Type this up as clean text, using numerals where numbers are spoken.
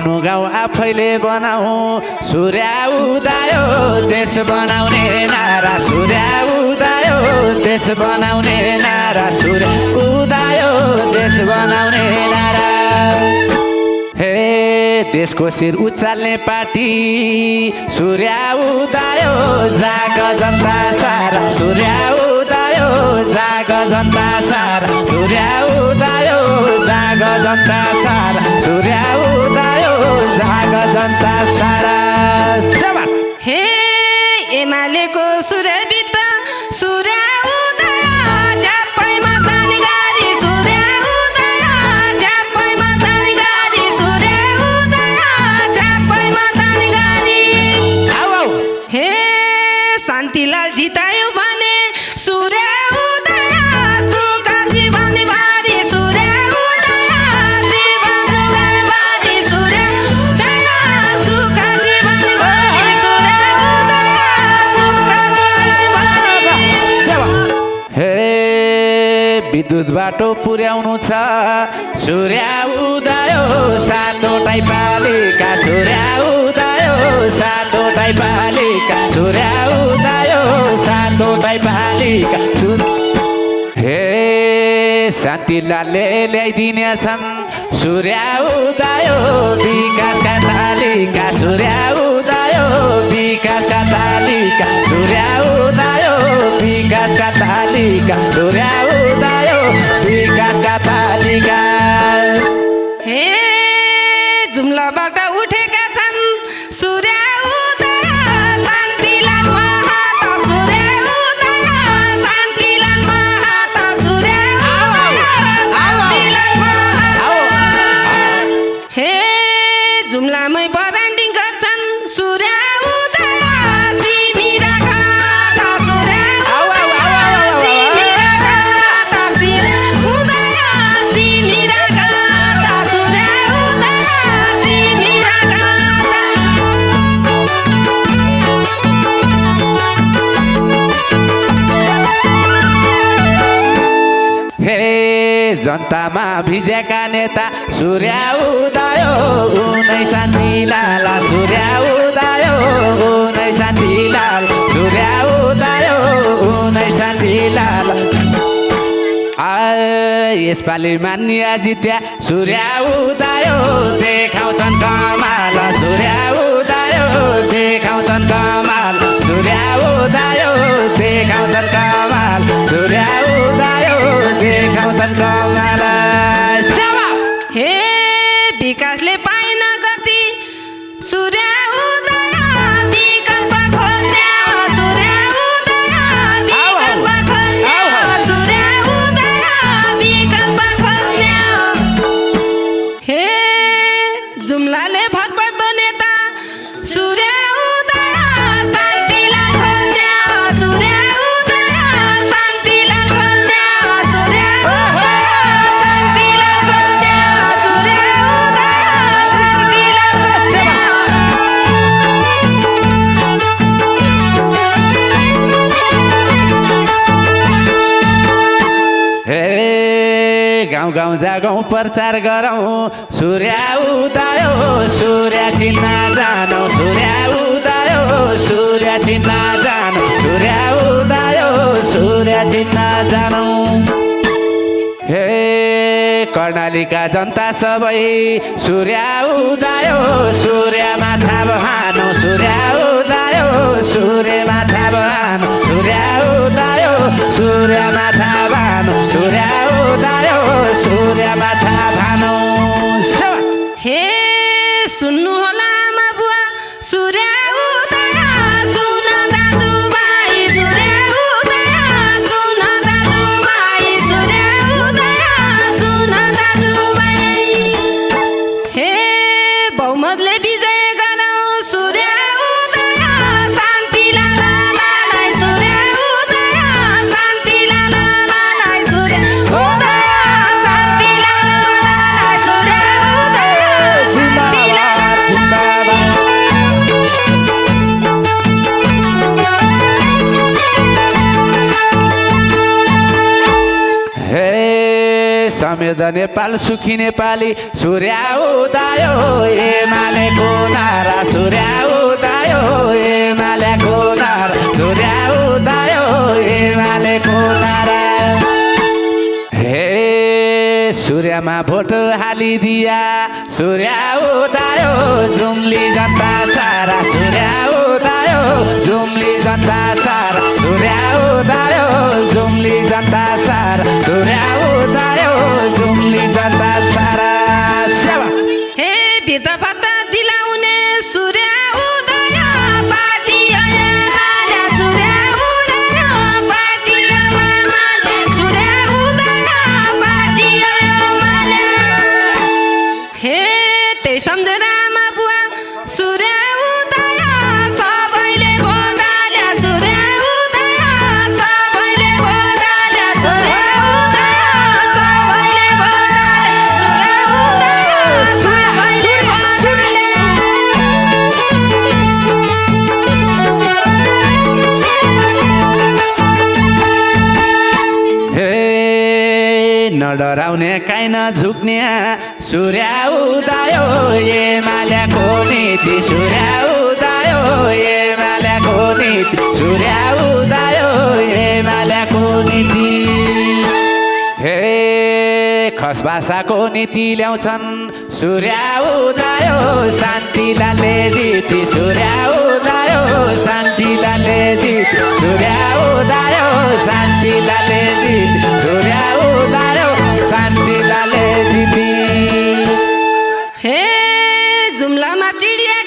आफ्नो गाउँ आफैले बनाऊ सूर्य उदायो देश बनाउने नारा सूर्य उदायो देश बनाउने नारा सूर्य उदायो देश बनाउने नारा हे देशको शिर उचाल्ने पार्टी सूर्य उदायो जाग जनता सारा सूर्य उदायो जाग जनता सारा सूर्य उदायो जाग जनता सारा सूर्य उदायो जाग जनता सारा हे एमालेको सूर्यबित सूर्य उदय झ्यापैमा तानी गाडी सूर्य उदय झ्यापैमा तानी गाडी सूर्य उदय झ्यापैमा तानी गाडी हे शान्तिलाल जितायो भने सूर्य उदय सुका जीवन बारी सूर्य उदय जीवन बारी सूर्य उदय सुका जीवन बारी सूर्य उदय सुका जीवन बारी हे विद्युत बाटो पुर्याउनु छ सूर्य उदयो सातवटै पालिका सूर्य उदयो सातवटै पालिका सूर्य उदयो सातवटै पालिका हे शान्तिलालले ल्याइदिनेछन् सूर्य उदयो विकासका तालिका सूर्य उदयो विकासका तालिका सूर्य उदयो विकासका तालिका सूर्य उदयो विकासका तालिका हे जुम्लाबाट उठेका छन् सूर्य उदय शान्तिलाल महाता सूर्य उदय शान्तिलाल महाता सूर्य उदय शान्तिलाल महाता हे जुम्लामै बरान्डिङ गर्छन् सूर्य उदय सिमिरा खाता सूर्य उदय सिमिरा खाता सूर्य उदय सिमिरा खाता सूर्य उदय सिमिरा खाता हे जनतामा भिजेका नेता सूर्य उदयो उनै शान्तिलाल सूर्य उदयो उनै शान्तिलाल सूर्य उदयो उनै शान्तिलाल यसपालि मान्य जित्या सूर्य उदयो देखाउँछन् कमाल सूर्य उदयो देखाउँछन् कमाल सूर्य उदयो देखाउँछन् कमाल सूर्य उदयो देखाउँछन् कमाल हे विकासले पाइन गति सूर्य उदय विकल्प खोज्ने सूर्य उदय विकल्प खोज्ने सूर्य उदय विकल्प खोज्ने हे जुम्लाले भरपर्दो नेता सूर्य उदय शान्तिलाल खोज्ने सूर्य उदय शान्तिलाल खोज्ने सूर्य उदय शान्तिलाल खोज्ने सूर्य उदय शान्तिलाल खोज्ने हे गाउँ गाउँ जागौँ प्रचार गरौँ सूर्य उदयो सूर्य चिन्न जानु सूर्य उदयो सूर्य चिन्न जानु सूर्य उदयो सूर्य चिन्न जानु हे कर्णालीका जनता सबै सूर्य उदयो सूर्य माथा बहानु सूर्य उदयो सूर्य माथा बहानु सूर्य उदयो सूर्य माथा बहानु सूर्य उदयो सूर्य माथा भानु हे सुन्नु होला आमा बुवा सूर्य उदय सुन दाजुभाइ सूर्य उदय सुन दाजुभाइ सूर्य उदय सुन दाजुभाइ हे बहुमतले विजय गरौँ सूर्य उदय शान्तिलाललाई सूर्य उदय शान्तिलाललाई सूर्य उदय शान्ति समृद्ध नेपाल सुखी नेपाली सूर्य उदायो एमालेको नारा सूर्य उदायो एमालेको नारा सूर्य उदायो एमालेको नारा हे सूर्यमा भोट हालिदिया सूर्य उदायो जुम्ली जनता सारा सूर्य उदायो जुम्ली जनता सारा सूर्य उदायो जुम्ली जनता सारा सूर्य उदायो जुम्ली जनता सारा सेवा हे बिर्ता पत्ता दिलाउने सूर्य उदय पार्टी आया सूर्य उदय पार्टी आया सूर्य उदय पार्टी आया हे ते सम्झनामा बुवा सूर्य उदय सबैले भोट हाल्या सूर्य उदय सबैले भोट हाल्या सूर्य उदय सबैले भोट हाल्या सूर्य उदय सबैले भोट हे नडराउने काहीँ नझुक्ने सूर्य उदायो एमालेको नीति सूर्य उदायो एमालेको नीति सूर्य उदायो एमालेको नीति हे खस भाषाको नीति ल्याउँछन् सूर्य उदायो शान्ति लाले रीति सूर्य उदायो शान्ति लाले रीति सूर्य उदायो शान्ति लाले रीति सूर्य उदायो शान्ति लाले रीति हे जुम्लामा चिडिया